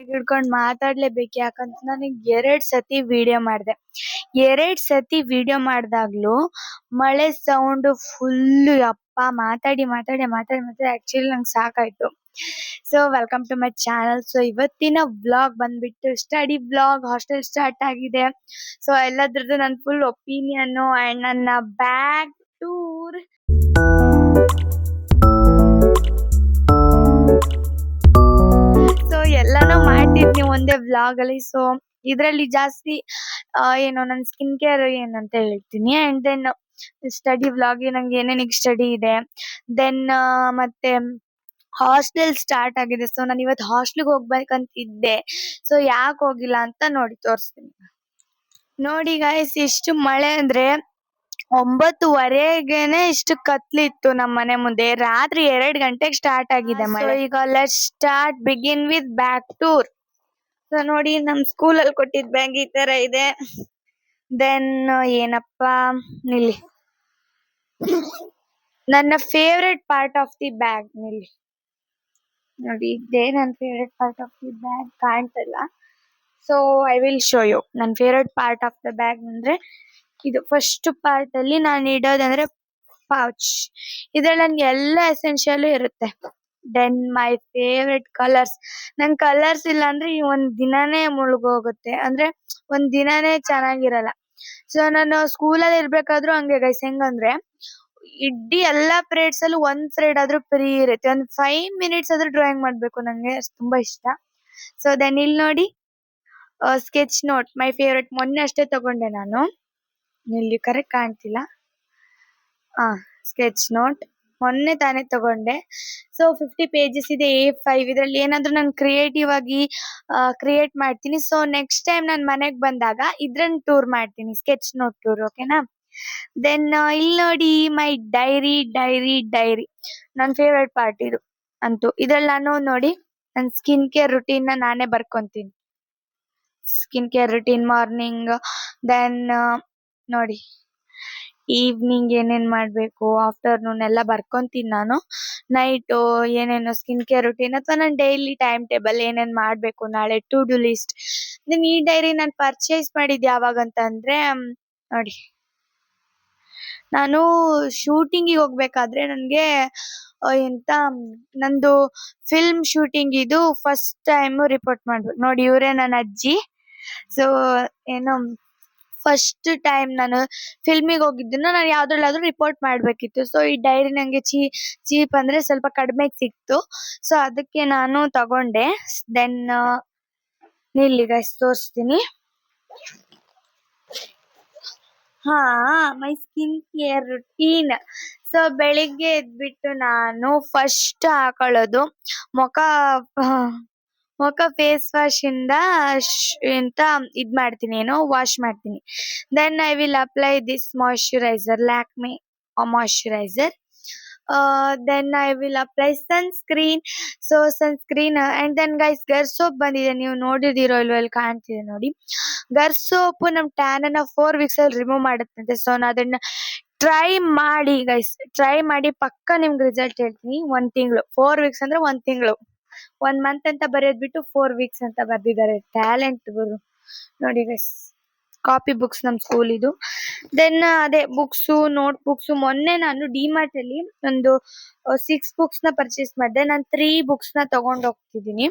ಹಿಡ್ಕೊಂಡ್ ಮಾತಾಡ್ಲೇಬೇಕು. ಯಾಕಂತ ನನಗ್ 2 ಸತಿ ವಿಡಿಯೋ ಮಾಡ್ದೆ. 2 ಸತಿ ವಿಡಿಯೋ ಮಾಡ್ದಾಗ್ಲೂ ಮಳೆ ಸೌಂಡ್ ಫುಲ್ಲು ಯಪ್ಪಾ ಮಾತಾಡಿ ಆಕ್ಚುಲಿ ನಂಗೆ ಸಾಕಾಯ್ತು. So welcome to my channel. So ಇವತ್ತಿನ ವ್ಲಾಗ್ ಬಂದ್ಬಿಟ್ಟು ಸ್ಟಡಿ ವ್ಲಾಗ್. ಹಾಸ್ಟೆಲ್ ಸ್ಟಾರ್ಟ್ ಆಗಿದೆ. ಸೊ ಎಲ್ಲದ್ರದ್ದು ನನ್ನ ಫುಲ್ ಒಪಿನಿಯನ್ ಅಂಡ್ ನನ್ನ ಬ್ಯಾಗ್ ಟೂರ್. ಸೊ ಎಲ್ಲಾನು ಮಾಡ್ತಿದ್ನಿ ಒಂದೇ ವ್ಲಾಗ್ ಅಲ್ಲಿ. ಸೊ ಇದ್ರಲ್ಲಿ ಜಾಸ್ತಿ ಏನು ನನ್ನ ಸ್ಕಿನ್ ಕೇರ್ ಏನಂತ ಹೇಳ್ತೀನಿ. ಅಂಡ್ ದೆನ್ ಸ್ಟಡಿ ವ್ಲಾಗ್, ನಂಗೆ ಏನೇನ್ ಸ್ಟಡಿ ಇದೆ. ದೆನ್ ಮತ್ತೆ ಹಾಸ್ಟೆಲ್ ಸ್ಟಾರ್ಟ್ ಆಗಿದೆ. ಸೊ ನಾನು ಇವತ್ತು ಹಾಸ್ಟೆಲ್ಗೆ ಹೋಗ್ಬೇಕಂತ ಇದ್ದೆ. ಸೊ ಯಾಕೆ ಹೋಗಿಲ್ಲ ಅಂತ ತೋರಿಸ್ತೀನಿ. ನೋಡಿ ಗೈಸ್, ಎಷ್ಟು ಮಳೆ ಅಂದ್ರೆ 9:30ಗೆನೆ ಇಷ್ಟು ಕತ್ಲಿತ್ತು ನಮ್ಮ ಮನೆ ಮುಂದೆ. ರಾತ್ರಿ 2 ಗಂಟೆಗೆ ಸ್ಟಾರ್ಟ್ ಆಗಿದೆ ಮಳೆ. ಈಗ let's start begin with bag tour. So ನೋಡಿ, ನಮ್ ಸ್ಕೂಲ್ ಅಲ್ಲಿ ಕೊಟ್ಟಿದ್ ಬ್ಯಾಗ್ ಈ ತರ ಇದೆ. ದೆನ್ ಏನಪ್ಪಾ ನಿಲ್ಲಿ, ನನ್ನ favourite part of the bag ನಿಲ್ಲಿ ನೋಡಿ, ಇದೇ ನನ್ನ favourite part of the bag. ಕಾಣ್ತಲ್ಲ. So I will show you ನನ್ನ favourite part of the bag. ಅಂದ್ರೆ ಇದು ಫಸ್ಟ್ ಪಾರ್ಟ್ ಅಲ್ಲಿ ನಾನು ಇಡೋದಂದ್ರೆ ಪೌಚ್. ಇದ್ರಲ್ಲಿ ನನ್ಗೆ ಎಲ್ಲ ಎಸೆನ್ಷಿಯಲ್ ಇರುತ್ತೆ. Then my favourite colours. ನನ್ ಕಲರ್ಸ್ ಇಲ್ಲ ಅಂದ್ರೆ ಈ ಒಂದ್ ದಿನಾನೇ ಮುಳುಗೋಗುತ್ತೆ. ಅಂದ್ರೆ ಒಂದ್ ದಿನಾನೇ ಚೆನ್ನಾಗಿರಲ್ಲ. ಸೊ ನಾನು ಸ್ಕೂಲಲ್ಲಿ ಇರ್ಬೇಕಾದ್ರೂ ಹಂಗೆ ಗೈಸ್. ಹೆಂಗಂದ್ರೆ ಇಡೀ ಎಲ್ಲಾ ಪೀರಿಯಡ್ಸ್ ಅಲ್ಲೂ ಒಂದ್ ಪೀರಿಯಡ್ ಆದ್ರೂ ಫ್ರೀ ಇರುತ್ತೆ. ಒಂದ್ 5 ಮಿನಿಟ್ಸ್ ಆದ್ರೂ ಡ್ರಾಯಿಂಗ್ ಮಾಡ್ಬೇಕು. ನಂಗೆ ತುಂಬಾ ಇಷ್ಟ. ಸೊ ದೆನ್ ಇಲ್ಲಿ ನೋಡಿ, ಸ್ಕೆಚ್ ನೋಟ್ ಮೈ ಫೇವ್ರೆಟ್. ಮೊನ್ನೆ ಅಷ್ಟೇ ತಗೊಂಡೆ ನಾನು. ಇಲ್ಲಿ ಕರೆಕ್ಟ್ ಕಾಣ್ತಿಲ್ಲ. ಸ್ಕೆಚ್ ನೋಟ್ ಮೊನ್ನೆ ತಾನೇ ತಗೊಂಡೆ. ಸೊ 50 ಪೇಜಸ್ ಇದೆ. A5. ಇದ್ರಲ್ಲಿ ಏನಾದ್ರೂ ನಾನು ಕ್ರಿಯೇಟಿವ್ ಆಗಿ ಕ್ರಿಯೇಟ್ ಮಾಡ್ತೀನಿ. ಸೊ ನೆಕ್ಸ್ಟ್ ಟೈಮ್ ನಾನು ಮನೆಗ್ ಬಂದಾಗ ಇದ್ರನ್ನ ಟೂರ್ ಮಾಡ್ತೀನಿ, ಸ್ಕೆಚ್ ನೋಟ್ ಟೂರ್. ಓಕೆನಾ? ದೆನ್ ಇಲ್ಲಿ ನೋಡಿ, ಮೈ ಡೈರಿ ನನ್ನ ಫೇವ್ರೆಟ್ ಪಾರ್ಟ್ ಇದು ಅಂತೂ. ಇದ್ರಲ್ಲಿ ನಾನು ನೋಡಿ ನನ್ನ ಸ್ಕಿನ್ ಕೇರ್ ರುಟೀನ್ ನಾನೇ ಬರ್ಕೊಂತೀನಿ. Skin care routine morning, then ನೋಡಿ ಈವ್ನಿಂಗ್ ಏನೇನ್ ಮಾಡ್ಬೇಕು, ಆಫ್ಟರ್ನೂನ್ ಎಲ್ಲ ಬರ್ಕೊಂತೀನಿ ನಾನು. ನೈಟ್ ಏನೇನು ಸ್ಕಿನ್ ಕೇರ್ ರುಟೀನ್ ಅಥವಾ ನನ್ನ ಡೈಲಿ ಟೈಮ್ ಟೇಬಲ್ ಏನೇನ್ ಮಾಡ್ಬೇಕು ನಾಳೆ, ಟು ಡು ಲಿಸ್ಟ್. ಈ ಡೈರಿ ನಾನು ಪರ್ಚೇಸ್ ಮಾಡಿದ್ ಯಾವಾಗಂತ ಅಂದ್ರೆ ನೋಡಿ, ನಾನು ಶೂಟಿಂಗಿಗೆ ಹೋಗ್ಬೇಕಾದ್ರೆ ನನ್ಗೆ ಎಂತ ನಂದು ಫಿಲ್ಮ್ ಶೂಟಿಂಗ್ ಇದು ಫಸ್ಟ್ ಟೈಮ್ ರಿಪೋರ್ಟ್ ಮಾಡ್ಬೇಕು. ನೋಡಿ, ಇವರೇ ನನ್ನ ಅಜ್ಜಿ. ಸೊ ಏನು ಫಸ್ಟ್ ಟೈಮ್ ನಾನು ಫಿಲ್ಮಿಗೆ ಹೋಗಿದ್ದನ್ನ ನಾನು ಯಾವ್ದ್ರಲ್ಲಾದ್ರೂ ರಿಪೋರ್ಟ್ ಮಾಡ್ಬೇಕಿತ್ತು. ಸೊ ಈ ಡೈರಿ ನಂಗೆ ಚೀಪ್ ಅಂದ್ರೆ ಸ್ವಲ್ಪ ಕಡಿಮೆಗೆ ಸಿಕ್ತು. ಸೊ ಅದಕ್ಕೆ ನಾನು ತಗೊಂಡೆ. ದೆನ್ ನಿಲ್ಲಿ ಗೈಸ್ ತೋರಿಸ್ತೀನಿ. ಮೈ ಸ್ಕಿನ್ ಕೇರ್ ರುಟೀನ್. ಸೊ ಬೆಳಿಗ್ಗೆ ಎದ್ಬಿಟ್ಟು ನಾನು ಫಸ್ಟ್ ಹಾಕೊಳ್ಳೋದು ಮುಖ ಫೇಸ್ ವಾಶ್ ಇಂದ ಎಂತ ಇದ್ ಮಾಡ್ತೀನಿ, ಏನೋ ವಾಶ್ ಮಾಡ್ತೀನಿ. Then I will apply this moisturiser, Lakme moisturiser. Then I will apply sunscreen. So sunscreen and then guys ಗರ್ ಸೋಪ್ ಬಂದಿದೆ. ನೀವು ನೋಡಿದಿರೋ ಇಲ್ವೋ, ಇಲ್ಲಿ ಕಾಣ್ತಿದೆ ನೋಡಿ. ಗರ್ ಸೋಪ್ ನಮ್ ಟ್ಯಾನ್ ಅನ್ನ 4 ವೀಕ್ಸ್ ಅಲ್ಲಿ ರಿಮೂವ್ ಮಾಡುತ್ತಂತೆ. ಸೊ ನಾ ಅದನ್ನ ಟ್ರೈ ಮಾಡಿ ಗೈಸ್, ಟ್ರೈ ಮಾಡಿ ಪಕ್ಕ ನಿಮ್ಗೆ ರಿಸಲ್ಟ್ ಹೇಳ್ತೀನಿ. 1 ತಿಂಗಳು, 4 ವೀಕ್ಸ್ ಅಂದ್ರೆ 1 ತಿಂಗಳು. 1 ಮಂತ್ ಅಂತ ಬರೆಯೋದ್ ಬಿಟ್ಟು 4 ವೀಕ್ಸ್ ಅಂತ ಬರ್ದಿದ್ದಾರೆ. ಟ್ಯಾಲೆಂಟ್ ಗುರು ನೋಡಿ ಗೈಸ್. ಕಾಪಿ ಬುಕ್ಸ್ ನಮ್ ಸ್ಕೂಲ್ ಇದು. ದೆನ್ ಅದೇ ಬುಕ್ಸ್, ನೋಟ್ ಬುಕ್ಸ್. ಮೊನ್ನೆ ನಾನು ಡಿಮಾರ್ಟ್ ಅಲ್ಲಿ ಒಂದು 6 ಬುಕ್ಸ್ ನ ಪರ್ಚೇಸ್ ಮಾಡಿದೆ. ನಾನು 3 ಬುಕ್ಸ್ ನ ತಗೊಂಡ್ ಹೋಗ್ತಿದ್ದೀನಿ.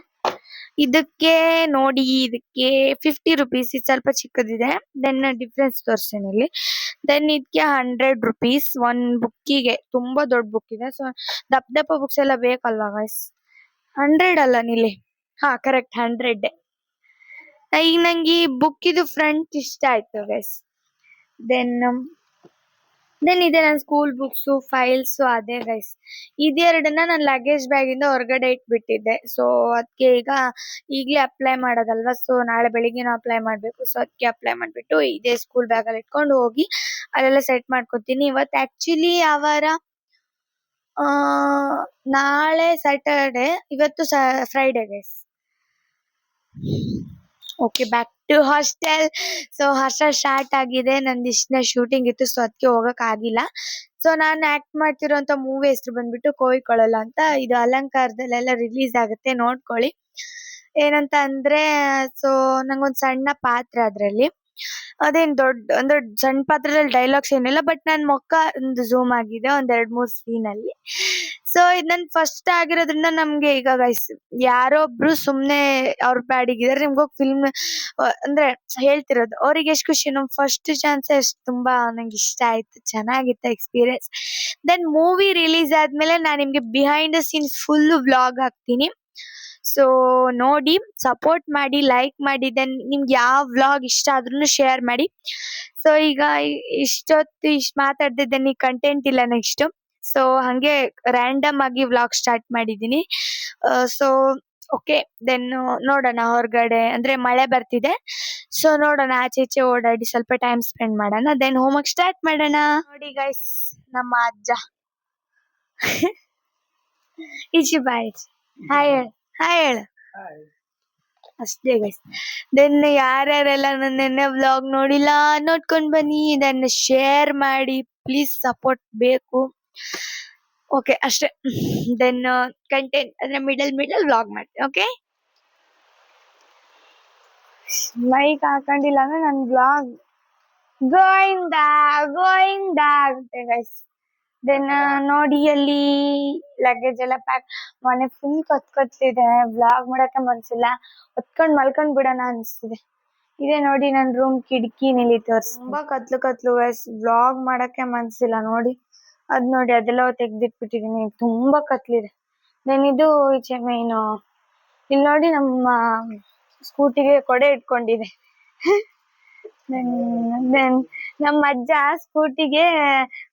ಇದಕ್ಕೆ ನೋಡಿ, ಇದಕ್ಕೆ 50 ರುಪೀಸ್. ಇದು ಸ್ವಲ್ಪ ಚಿಕ್ಕದಿದೆ. ದೆನ್ ಡಿಫ್ರೆನ್ಸ್ ತೋರಿಸ್ತೀನಿ ಇಲ್ಲಿ. ದೆನ್ ಇದಕ್ಕೆ 100 ರುಪೀಸ್ 1 ಬುಕ್ಕಿಗೆ. ತುಂಬಾ ದೊಡ್ಡ ಬುಕ್ ಇದೆ. ಸೊ ದಪ್ಪ ಬುಕ್ಸ್ ಎಲ್ಲ ಬೇಕಲ್ವಾ ಗೈಸ್. 100 ಅಲ್ಲ ನಿಲ್ಲಿ, ಕರೆಕ್ಟ್ 100. ಈಗ ನಂಗೆ ಈ ಬುಕ್ ಇದು ಫ್ರಂಟ್ ಇಷ್ಟ ಆಯ್ತು ಗೈಸ್. ದೆನ್ ಇದೆ ನನ್ನ ಸ್ಕೂಲ್ ಬುಕ್ಸ್, ಫೈಲ್ಸ್. ಅದೇ ಗೈಸ್, ಇದೆರಡನ್ನ ನಾನು ಲಗೇಜ್ ಬ್ಯಾಗ್ ಇಂದ ಹೊರಗಡೆ ಇಟ್ಬಿಟ್ಟಿದ್ದೆ. ಸೊ ಅದಕ್ಕೆ ಈಗಲೇ ಅಪ್ಲೈ ಮಾಡೋದಲ್ವಾ. ಸೊ ನಾಳೆ ಬೆಳಿಗ್ಗೆ ಅಪ್ಲೈ ಮಾಡ್ಬೇಕು. ಸೊ ಅದಕ್ಕೆ ಅಪ್ಲೈ ಮಾಡ್ಬಿಟ್ಟು ಇದೇ ಸ್ಕೂಲ್ ಬ್ಯಾಗ್ ಅಲ್ಲಿ ಇಟ್ಕೊಂಡು ಹೋಗಿ ಅಲ್ಲೆಲ್ಲ ಸೆಟ್ ಮಾಡ್ಕೊತೀನಿ. ಇವತ್ತು ಆಕ್ಚುಲಿ ಅವರ ನಾಳೆ ಸ್ಯಾಟರ್ಡೆ, ಇವತ್ತು Friday guys. Okay, back to hostel. So hostel start ಆಗಿದೆ. ನಂದು ಇಷ್ಟ ಶೂಟಿಂಗ್ ಇತ್ತು. ಸೊ ಅದಕ್ಕೆ ಹೋಗಕ್ ಆಗಿಲ್ಲ. ಸೊ ನಾನು ಆಕ್ಟ್ ಮಾಡ್ತಿರೋಂತ ಮೂವಿ ಹೆಸರು ಬಂದ್ಬಿಟ್ಟು ಕೋವಿಕೊಳ್ಳಲ್ಲ ಅಂತ. ಇದು ಅಲಂಕಾರದಲ್ಲೆಲ್ಲ ರಿಲೀಸ್ ಆಗುತ್ತೆ, ನೋಡ್ಕೊಳ್ಳಿ. ಏನಂತ ಅಂದ್ರೆ ಸೊ ನಂಗೊಂದ್ ಸಣ್ಣ ಪಾತ್ರ ಅದ್ರಲ್ಲಿ. ಅದೇನ್ ಅಂದ್ರೆ ಸಣ್ಣ ಪಾತ್ರದಲ್ಲಿ ಡೈಲಾಗ್ಸ್ ಏನಿಲ್ಲ, ಬಟ್ ನನ್ ಮುಖ ಒಂದು ಝೂಮ್ ಆಗಿದೆ ಒಂದ್ 2-3 ಸೀನ್ ಅಲ್ಲಿ. ಸೊ ಇದ್ ನನ್ ಫಸ್ಟ್ ಆಗಿರೋದ್ರಿಂದ ನಮ್ಗೆ ಈಗ ಗೈಸ್ ಯಾರೋ ಒಬ್ರು ಸುಮ್ನೆ ಅವ್ರ ಪ್ಯಾಡಿಗಿದಾರೆ, ನಿಮ್ಗೋಗ್ ಫಿಲ್ಮ್ ಅಂದ್ರೆ ಹೇಳ್ತಿರೋದು ಅವ್ರಿಗೆ ಎಷ್ಟ್ ಖುಷಿ. ನಮ್ ಫಸ್ಟ್ ಚಾನ್ಸ್ ಎಷ್ಟ್ ತುಂಬಾ ನಂಗೆ ಇಷ್ಟ ಆಯ್ತು, ಚೆನ್ನಾಗಿತ್ತು ಎಕ್ಸ್ಪೀರಿಯನ್ಸ್. ದೆನ್ ಮೂವಿ ರಿಲೀಸ್ ಆದ್ಮೇಲೆ ನಾನ್ ನಿಮ್ಗೆ behind the scenes full vlog ಹಾಕ್ತೀನಿ. ಸೊ ನೋಡಿ ಸಪೋರ್ಟ್ ಮಾಡಿ, ಲೈಕ್ ಮಾಡಿ. ದೆನ್ ನಿಮ್ಗೆ ಯಾವ ವ್ಲಾಗ್ ಇಷ್ಟ ಆದ್ರೂ ಶೇರ್ ಮಾಡಿ. ಸೊ ಈಗ ಇಷ್ಟೊತ್ತು ಮಾತಾಡ್ತಿದ್ದೇನೆ, ಕಂಟೆಂಟ್ ಇಲ್ಲ ನೆಕ್ಸ್ಟ್. ಸೊ ಹಂಗೆ ರ್ಯಾಂಡಮ್ ಆಗಿ ವ್ಲಾಗ್ ಸ್ಟಾರ್ಟ್ ಮಾಡಿದೀನಿ. ಸೊ ಓಕೆ, ದೆನ್ ನೋಡೋಣ. ಹೊರಗಡೆ ಅಂದ್ರೆ ಮಳೆ ಬರ್ತಿದೆ, ಸೊ ನೋಡೋಣ ಆಚೆ ಈಚೆ ಓಡಾಡಿ ಸ್ವಲ್ಪ ಟೈಮ್ ಸ್ಪೆಂಡ್ ಮಾಡೋಣ. ದೆನ್ ಹೋಮ್ವರ್ಕ್ ಸ್ಟಾರ್ಟ್ ಮಾಡೋಣ. ನೋಡಿ ಗೈಸ್, ನಮ್ಮ ಅಜ್ಜ ಈಚೆ ಬಾಯ್, ಹಾಯ್ ಹೇಳ, ಹಾಯ್ ಹೇಳ ಅಷ್ಟೇ ಗೈಸ್. ದೆನ್ ಯಾರ್ಯಾರೆಲ್ಲ ನನ್ನ ವ್ಲಾಗ್ ನೋಡಿಲ್ಲ ನೋಡ್ಕೊಂಡ್ ಬನ್ನಿ, ಇದನ್ನ ಶೇರ್ ಮಾಡಿ ಪ್ಲೀಸ್, ಸಪೋರ್ಟ್ ಬೇಕು. ಓಕೆ ಅಷ್ಟೇ. ದೆನ್ ಕಂಟೆಂಟ್ ಅಂದ್ರೆ ಮಿಡಲ್ ವ್ಲಾಗ್ ಮಾಡ್ತೀನಿ. ಓಕೆ, ಮೈಕ್ ಹಾಕೊಂಡಿಲ್ಲ ಅಂದ್ರೆ ನನ್ ವ್ಲಾಗ್ ಗೋಯಿಂಗ್ ಆಗುತ್ತೆ ಗೈಸ್. ದೆನ್ ನೋಡಿ ಅಲ್ಲಿ ಲಗೇಜ್ ಎಲ್ಲ ಪ್ಯಾಕ್, ಮನೆ ಫುಲ್ ಕತ್ಕತ್ಲಿದೆ, ವ್ಲಾಗ್ ಮಾಡಕ್ಕೆ ಮನ್ಸಿಲ್ಲ, ಹೊತ್ಕೊಂಡ್ ಮಲ್ಕೊಂಡ್ ಬಿಡೋಣ ಅನ್ಸ್ತಿದೆ. ಇದೇ ನೋಡಿ ನನ್ ರೂಮ್ ಕಿಟಕಿ ನಿಲ್ಲಿ ತುಂಬಾ ಕತ್ಲು ಗೈಸ್, ವ್ಲಾಗ್ ಮಾಡಕ್ಕೆ ಮನ್ಸಿಲ್ಲ. ನೋಡಿ ಅದ್ ನೋಡಿ, ಅದೆಲ್ಲ ತೆಗ್ದಿಟ್ಬಿಟ್ಟಿದೀನಿ, ತುಂಬಾ ಕತ್ಲಿದೆ. ದೆನ್ ಇದು ಈಚೆ ಮೇನು, ಇಲ್ಲಿ ನೋಡಿ ನಮ್ಮ ಸ್ಕೂಟಿಗೆ ಕೊಡೆ ಇಟ್ಕೊಂಡಿದೆ. ದೆನ್ ನಮ್ಮ ಅಜ್ಜ ಸ್ಕೂಟಿಗೆ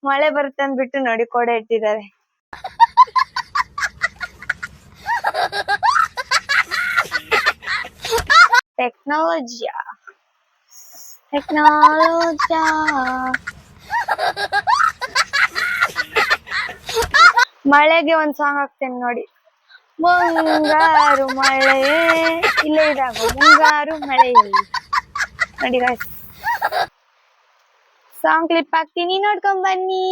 ಮಳೆ ಬರುತ್ತೆ ಅಂದ್ಬಿಟ್ಟು ನೋಡಿ ಕೊಡೆ ಇಟ್ಟಿದ್ದಾರೆ. ಟೆಕ್ನಾಲಜಿಯಾ ಮಳೆಗೆ ಒಂದ್ ಸಾಂಗ್ ಹಾಕ್ತೇನೆ ನೋಡಿ. ಮುಂಗಾರು ಮಳೆ ಇಲ್ಲೇ ಇದಾಗೋ, ಮುಂಗಾರು ಮಳೆಯಲ್ಲಿ ನೋಡಿ ಗೈಸ್, ಸಾಂಗ್ ಕ್ಲಿಪ್ ಹಾಕ್ತೀನಿ, ನೋಡ್ಕೊಂಡ್ ಬನ್ನಿ.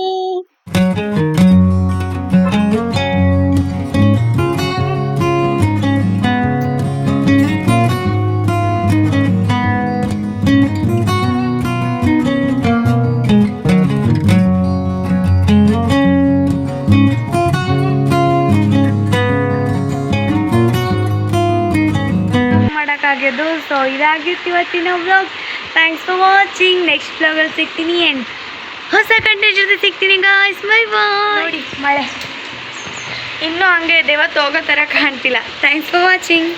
ಮಾಡೋಕ್ಕಾಗ್ಯದು. ಸೊ ಇದಾಗಿತ್ತು ಇವತ್ತಿನ vlog. Thanks for watching. Next ವ್ಲಾಗಲ್ಲಿ ಸಿಗ್ತೀನಿ ಅಂಡ್ ಹೊಸ ಕಂಟೆಂಟ್ ಜೊತೆ ಸಿಗ್ತೀನಿ ಗಾಯ್ಸ್. Bye bye. ನೋಡಿ ಮಳೆ ಇನ್ನೂ ಹಂಗೆ ಇದೆ, ಇವತ್ತು ಹೋಗೋ ಥರ ಕಾಣ್ತಿಲ್ಲ. Thanks for watching.